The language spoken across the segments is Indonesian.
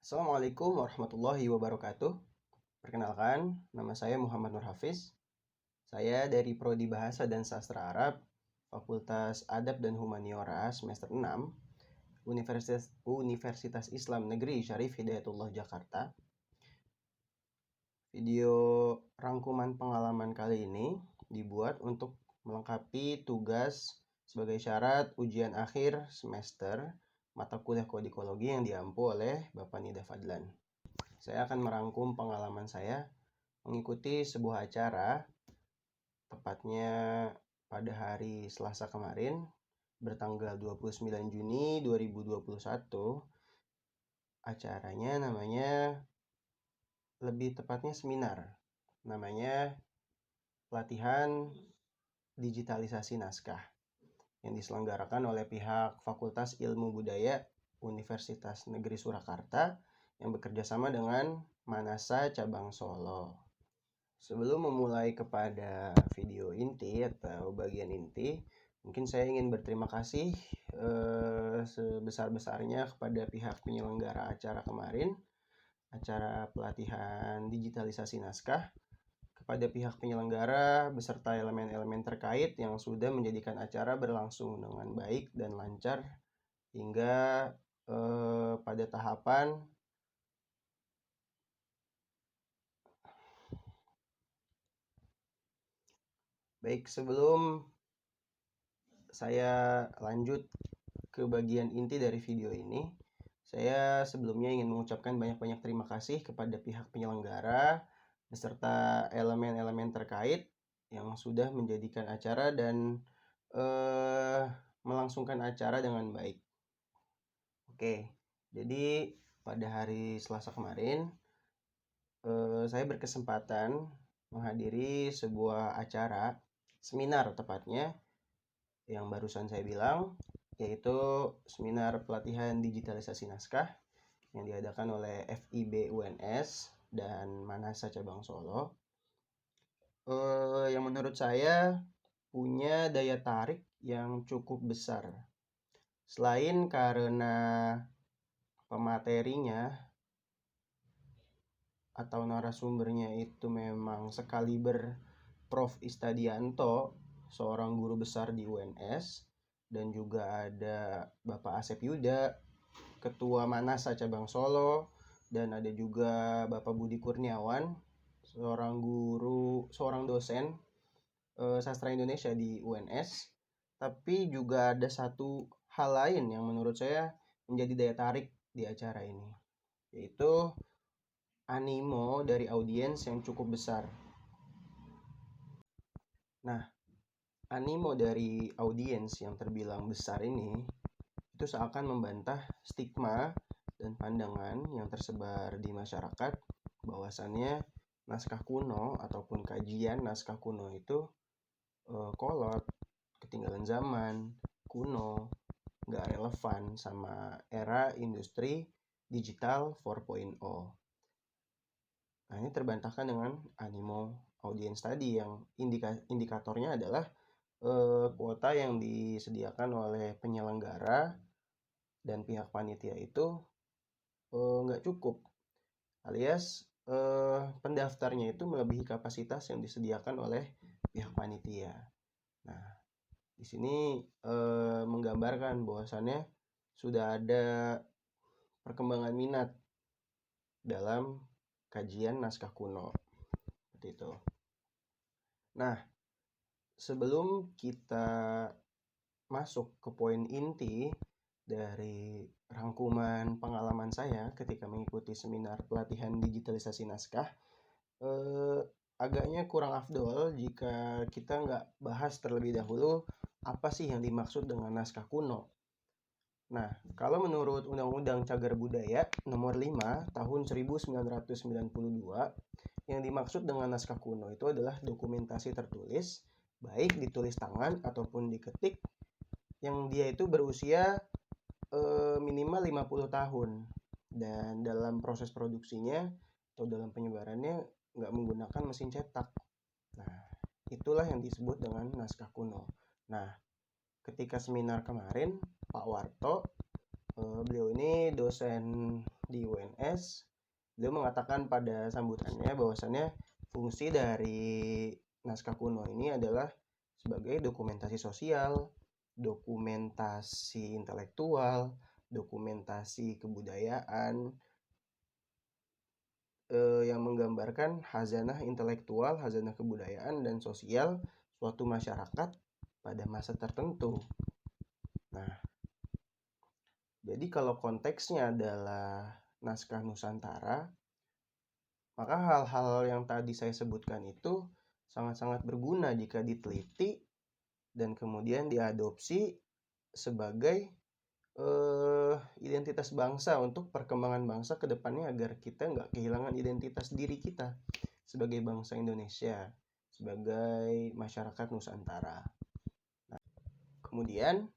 Assalamualaikum warahmatullahi wabarakatuh. Perkenalkan, nama saya Muhammad Nur Hafiz. Saya dari Prodi Bahasa dan Sastra Arab, Fakultas Adab dan Humaniora semester 6, Universitas Islam Negeri Syarif Hidayatullah Jakarta. Video rangkuman pengalaman kali ini dibuat untuk melengkapi tugas sebagai syarat ujian akhir semester mata kuliah kodikologi yang diampu oleh Bapak Nida Fadlan. Saya akan merangkum pengalaman saya mengikuti sebuah acara, tepatnya pada hari Selasa kemarin, bertanggal 29 Juni 2021. Acaranya namanya, lebih tepatnya seminar, namanya pelatihan digitalisasi naskah, yang diselenggarakan oleh pihak Fakultas Ilmu Budaya Universitas Negeri Surakarta yang bekerja sama dengan Manasa Cabang Solo. Sebelum memulai kepada video inti atau bagian inti, mungkin saya ingin berterima kasih sebesar-besarnya kepada pihak penyelenggara acara kemarin, acara pelatihan digitalisasi naskah, kepada pihak penyelenggara beserta elemen-elemen terkait yang sudah menjadikan acara berlangsung dengan baik dan lancar hingga pada tahapan baik. Sebelum saya lanjut ke bagian inti dari video ini, saya sebelumnya ingin mengucapkan banyak-banyak terima kasih kepada pihak penyelenggara beserta elemen-elemen terkait yang sudah menjadikan acara dan melangsungkan acara dengan baik. Oke, jadi pada hari Selasa kemarin saya berkesempatan menghadiri sebuah acara seminar, tepatnya yang barusan saya bilang, yaitu seminar pelatihan digitalisasi naskah yang diadakan oleh FIB UNS dan Manasa Cabang Solo, yang menurut saya punya daya tarik yang cukup besar. Selain karena pematerinya atau narasumbernya itu memang sekaliber Prof. Istadianto, seorang guru besar di UNS, dan juga ada Bapak Asep Yuda, Ketua Manasa Cabang Solo, dan ada juga Bapak Budi Kurniawan, seorang dosen sastra Indonesia di UNS. Tapi juga ada satu hal lain yang menurut saya menjadi daya tarik di acara ini, yaitu animo dari audiens yang cukup besar. Nah, animo dari audiens yang terbilang besar ini itu seakan membantah stigma dan pandangan yang tersebar di masyarakat bahwasannya naskah kuno ataupun kajian naskah kuno itu kolot, ketinggalan zaman, kuno, nggak relevan sama era industri digital 4.0. Nah, ini terbantahkan dengan animo audiens tadi yang indikatornya adalah kuota yang disediakan oleh penyelenggara dan pihak panitia itu nggak cukup, alias pendaftarnya itu melebihi kapasitas yang disediakan oleh pihak panitia. Nah, di sini menggambarkan bahwasannya sudah ada perkembangan minat dalam kajian naskah kuno, seperti itu. Nah, sebelum kita masuk ke poin inti dari rangkuman pengalaman saya ketika mengikuti seminar pelatihan digitalisasi naskah, agaknya kurang afdol jika kita nggak bahas terlebih dahulu apa sih yang dimaksud dengan naskah kuno. Nah, kalau menurut Undang-Undang Cagar Budaya Nomor 5 Tahun 1992, yang dimaksud dengan naskah kuno itu adalah dokumentasi tertulis, baik ditulis tangan ataupun diketik, yang dia itu berusia minimal 50 tahun, dan dalam proses produksinya atau dalam penyebarannya nggak menggunakan mesin cetak. Nah, itulah yang disebut dengan naskah kuno. Nah, ketika seminar kemarin, Pak Warto Beliau ini dosen di UNS. Beliau mengatakan pada sambutannya bahwasannya fungsi dari naskah kuno ini adalah sebagai dokumentasi sosial, dokumentasi intelektual, dokumentasi kebudayaan, yang menggambarkan hazanah intelektual, hazanah kebudayaan dan sosial suatu masyarakat pada masa tertentu. Nah, jadi kalau konteksnya adalah naskah Nusantara, maka hal-hal yang tadi saya sebutkan itu sangat-sangat berguna jika diteliti dan kemudian diadopsi sebagai identitas bangsa untuk perkembangan bangsa ke depannya, agar kita nggak kehilangan identitas diri kita sebagai bangsa Indonesia, sebagai masyarakat Nusantara. Nah, kemudian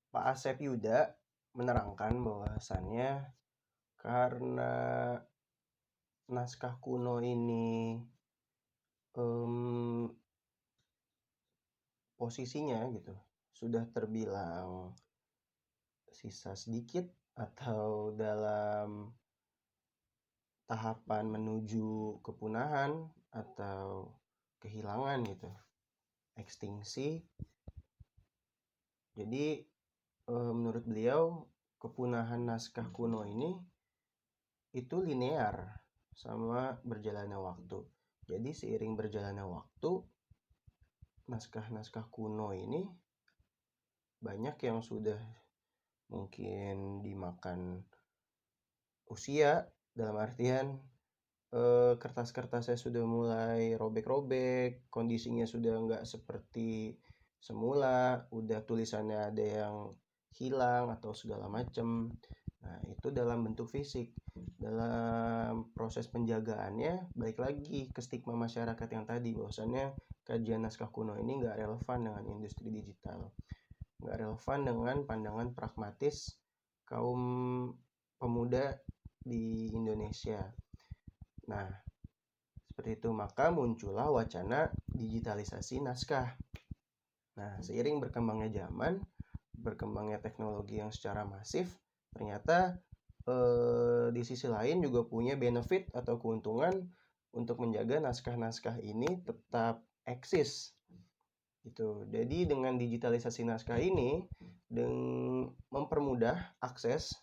Pak Asep Yuda menerangkan bahwasannya karena naskah kuno ini posisinya gitu sudah terbilang sisa sedikit atau dalam tahapan menuju kepunahan atau kehilangan gitu, ekstinksi. Jadi menurut beliau kepunahan naskah kuno ini itu linear sama berjalannya waktu. Jadi seiring berjalannya waktu, naskah-naskah kuno ini banyak yang sudah mungkin dimakan usia, dalam artian kertas-kertasnya sudah mulai robek-robek, kondisinya sudah nggak seperti semula, udah tulisannya ada yang hilang atau segala macam. Nah, itu dalam bentuk fisik. Dalam proses penjagaannya, balik lagi ke stigma masyarakat yang tadi, bahwasannya kajian naskah kuno ini nggak relevan dengan industri digital, nggak relevan dengan pandangan pragmatis kaum pemuda di Indonesia. Nah, seperti itu, maka muncullah wacana digitalisasi naskah. Nah, seiring berkembangnya zaman, berkembangnya teknologi yang secara masif, ternyata di sisi lain juga punya benefit atau keuntungan untuk menjaga naskah-naskah ini tetap eksis. Gitu. Jadi dengan digitalisasi naskah ini mempermudah akses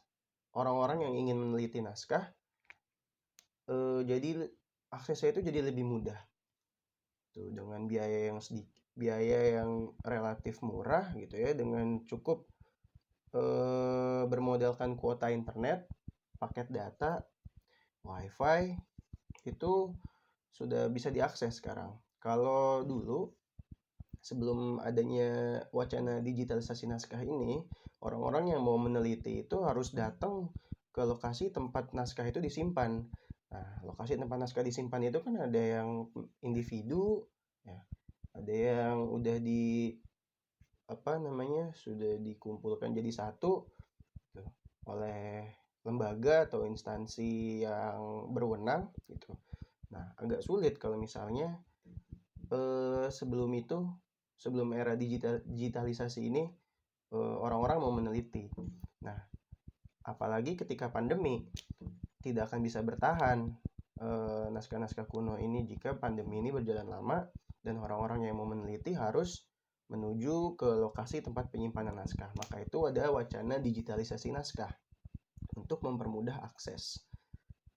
orang-orang yang ingin meneliti naskah, jadi aksesnya itu jadi lebih mudah. Tuh, dengan biaya yang relatif murah gitu ya, dengan cukup bermodalkan kuota internet, paket data, wifi, itu sudah bisa diakses sekarang. Kalau dulu sebelum adanya wacana digitalisasi naskah ini, orang-orang yang mau meneliti itu harus datang ke lokasi tempat naskah itu disimpan. Nah, lokasi tempat naskah disimpan itu kan ada yang individu, ya, ada yang udah sudah dikumpulkan jadi satu gitu, oleh lembaga atau instansi yang berwenang gitu. Nah, agak sulit kalau misalnya sebelum era digitalisasi ini orang-orang mau meneliti. Nah, apalagi ketika pandemi, tidak akan bisa bertahan naskah-naskah kuno ini jika pandemi ini berjalan lama dan orang-orang yang mau meneliti harus menuju ke lokasi tempat penyimpanan naskah. Maka itu ada wacana digitalisasi naskah untuk mempermudah akses.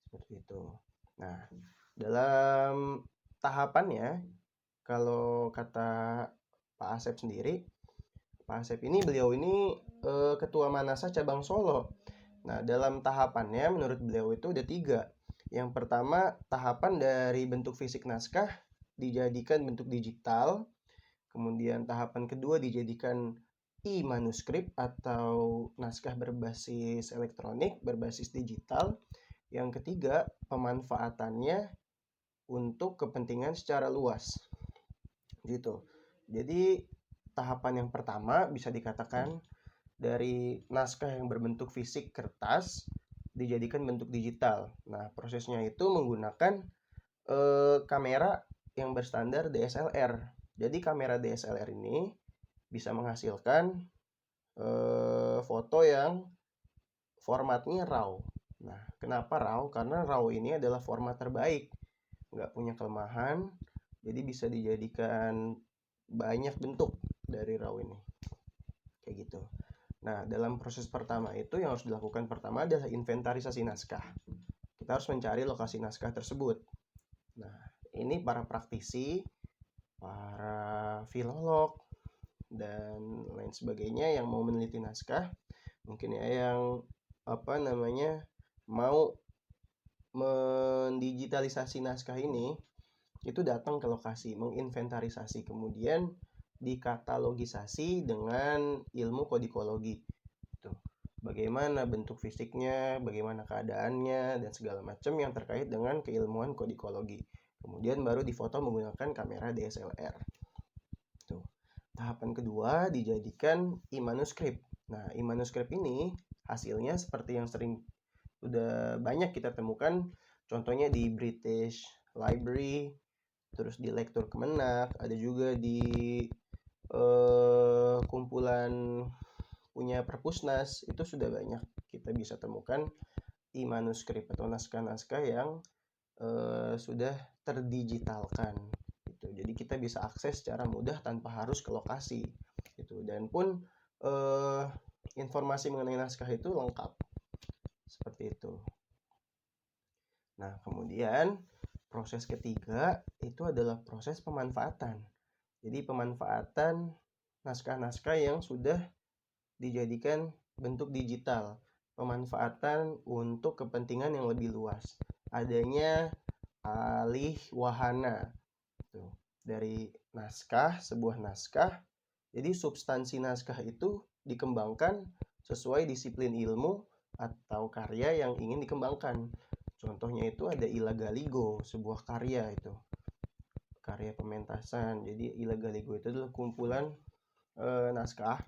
Seperti itu. Nah, dalam tahapannya, kalau kata Pak Asep sendiri, Pak Asep ini, beliau ini Ketua Manasa Cabang Solo. Nah, dalam tahapannya menurut beliau itu ada 3. Yang pertama, tahapan dari bentuk fisik naskah dijadikan bentuk digital. Kemudian tahapan kedua dijadikan e-manuskrip atau naskah berbasis elektronik, berbasis digital. Yang ketiga, pemanfaatannya untuk kepentingan secara luas. Gitu. Jadi tahapan yang pertama bisa dikatakan dari naskah yang berbentuk fisik kertas dijadikan bentuk digital. Nah, prosesnya itu menggunakan kamera yang berstandar DSLR. Jadi kamera DSLR ini bisa menghasilkan foto yang formatnya RAW. Nah, kenapa RAW? Karena RAW ini adalah format terbaik, nggak punya kelemahan, jadi bisa dijadikan banyak bentuk dari RAW ini, kayak gitu. Nah, dalam proses pertama itu yang harus dilakukan pertama adalah inventarisasi naskah. Kita harus mencari lokasi naskah tersebut. Nah, ini para praktisi, para filolog, dan lain sebagainya yang mau meneliti naskah, mungkin ya yang mau mendigitalisasi naskah ini, itu datang ke lokasi, menginventarisasi, kemudian dikatalogisasi dengan ilmu kodikologi. Tuh, bagaimana bentuk fisiknya, bagaimana keadaannya, dan segala macam yang terkait dengan keilmuan kodikologi. Kemudian baru difoto menggunakan kamera DSLR. Tuh. Tahapan kedua dijadikan e-manuskrip. Nah, e-manuskrip ini hasilnya seperti yang sering udah banyak kita temukan, contohnya di British Library, terus di Lektur Kemenak, ada juga di kumpulan punya Perpusnas, itu sudah banyak kita bisa temukan e-manuskrip atau naskah-naskah yang sudah terdigitalkan gitu. Jadi kita bisa akses secara mudah tanpa harus ke lokasi gitu. Dan pun informasi mengenai naskah itu lengkap seperti itu. Nah, kemudian proses ketiga itu adalah proses pemanfaatan. Jadi pemanfaatan naskah-naskah yang sudah dijadikan bentuk digital, pemanfaatan untuk kepentingan yang lebih luas. Adanya alih wahana tuh, dari naskah, sebuah naskah. Jadi substansi naskah itu dikembangkan sesuai disiplin ilmu atau karya yang ingin dikembangkan. Contohnya itu ada Ila Galigo, sebuah karya itu, karya pementasan. Jadi Ila Galigo itu adalah kumpulan naskah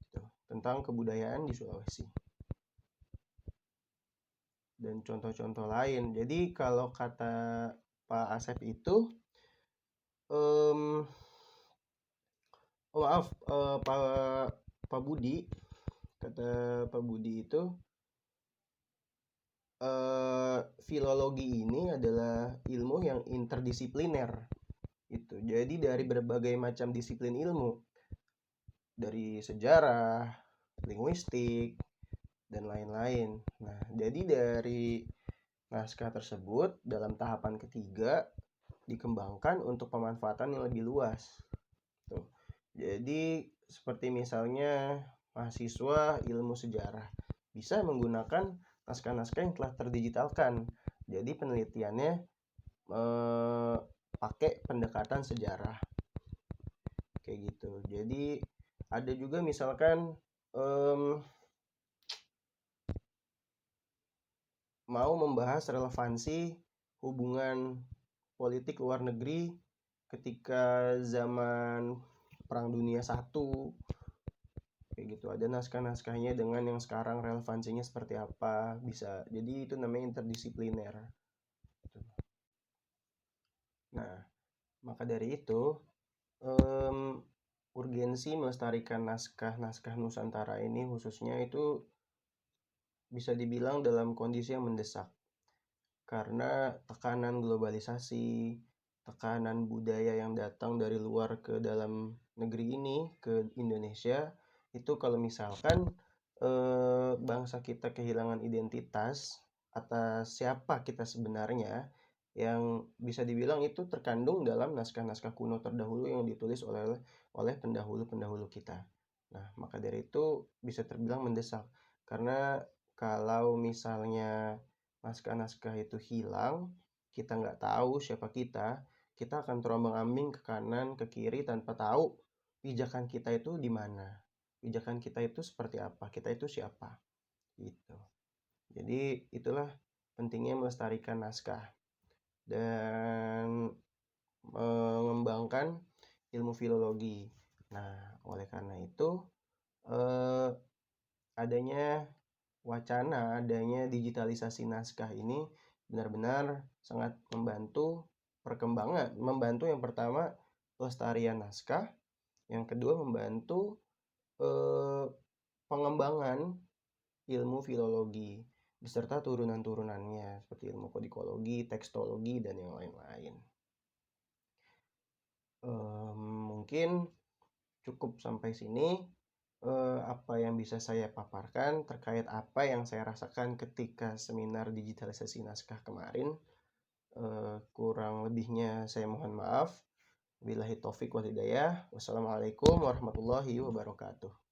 gitu, tentang kebudayaan di Sulawesi dan contoh-contoh lain. Jadi kalau kata Pak Asep itu Pak Budi, kata Pak Budi itu filologi ini adalah ilmu yang interdisipliner itu. Jadi dari berbagai macam disiplin ilmu, dari sejarah, linguistik, dan lain-lain. Nah, jadi dari naskah tersebut dalam tahapan ketiga dikembangkan untuk pemanfaatan yang lebih luas. Tuh. Jadi seperti misalnya mahasiswa ilmu sejarah bisa menggunakan naskah-naskah yang telah terdigitalkan. Jadi penelitiannya pakai pendekatan sejarah kayak gitu. Jadi ada juga misalkan mau membahas relevansi hubungan politik luar negeri ketika zaman Perang Dunia I, kayak gitu. Ada naskah-naskahnya dengan yang sekarang relevansinya seperti apa, bisa. Jadi itu namanya interdisipliner. Nah, maka dari itu urgensi melestarikan naskah-naskah Nusantara ini khususnya itu bisa dibilang dalam kondisi yang mendesak. Karena tekanan globalisasi, tekanan budaya yang datang dari luar ke dalam negeri ini, ke Indonesia, itu kalau misalkan bangsa kita kehilangan identitas atas siapa kita sebenarnya, yang bisa dibilang itu terkandung dalam naskah-naskah kuno terdahulu yang ditulis oleh pendahulu-pendahulu kita. Nah, maka dari itu bisa terbilang mendesak. Karena kalau misalnya naskah-naskah itu hilang, kita nggak tahu siapa kita akan terombang-ambing ke kanan, ke kiri tanpa tahu pijakan kita itu di mana. Pijakan kita itu seperti apa, kita itu siapa. Gitu. Jadi itulah pentingnya melestarikan naskah dan mengembangkan ilmu filologi. Nah, oleh karena itu adanya wacana adanya digitalisasi naskah ini benar-benar sangat membantu perkembangan, membantu yang pertama pelestarian naskah, yang kedua membantu eh, pengembangan ilmu filologi beserta turunan-turunannya seperti ilmu kodikologi, tekstologi, dan yang lain-lain. Mungkin cukup sampai sini apa yang bisa saya paparkan terkait apa yang saya rasakan ketika seminar digitalisasi naskah kemarin. Kurang lebihnya saya mohon maaf. Billahi taufik wal hidayah. Wassalamualaikum warahmatullahi wabarakatuh.